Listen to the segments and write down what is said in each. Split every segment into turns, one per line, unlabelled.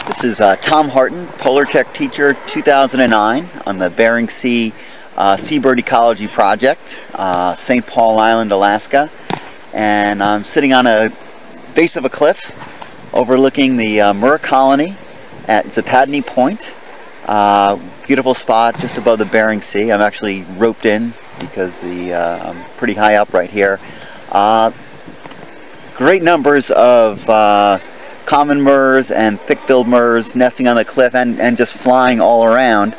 This is Tom Harton, Polar Tech Teacher 2009 on the Bering Sea Seabird Ecology Project, St. Paul Island, Alaska. And I'm sitting on a base of a cliff overlooking the Murre colony at Zapadny Point. Beautiful spot just above the Bering Sea. I'm actually roped in because I'm pretty high up right here. Great numbers of common murres and thick-billed murres nesting on the cliff and just flying all around.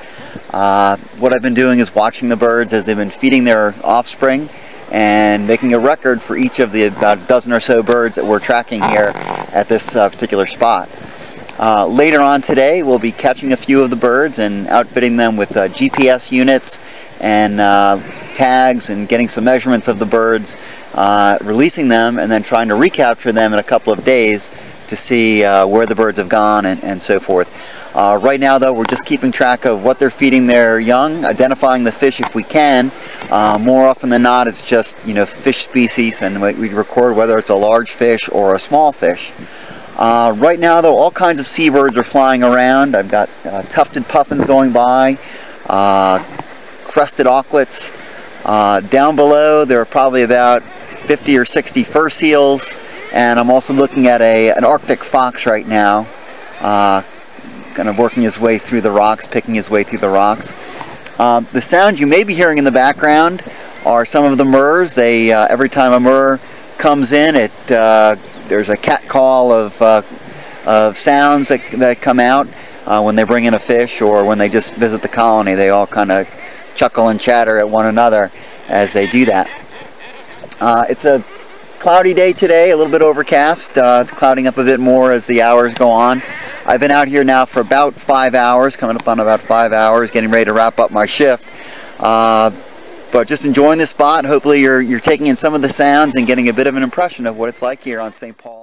What I've been doing is watching the birds as they've been feeding their offspring and making a record for each of the about a dozen or so birds that we're tracking here at this particular spot. Later on today we'll be catching a few of the birds and outfitting them with GPS units and tags and getting some measurements of the birds, releasing them and then trying to recapture them in a couple of days to see where the birds have gone and so forth. Right now though, we're just keeping track of what they're feeding their young, identifying the fish if we can. More often than not it's just fish species, and we record whether it's a large fish or a small fish. Right now though, all kinds of seabirds are flying around. I've got tufted puffins going by, crested auklets. Down below there are probably about 50 or 60 fur seals, and I'm also looking at an Arctic fox right now, kind of working his way through the rocks, picking his way through the rocks. The sounds you may be hearing in the background are some of the murres. They every time a murre comes in, there's a cat call of sounds that come out when they bring in a fish or when they just visit the colony. They all kind of chuckle and chatter at one another as they do that. It's a cloudy day today, a little bit overcast. It's clouding up a bit more as the hours go on. I've been out here now for about 5 hours, coming up on about 5 hours, getting ready to wrap up my shift. But just enjoying this spot. Hopefully you're taking in some of the sounds and getting a bit of an impression of what it's like here on St. Paul.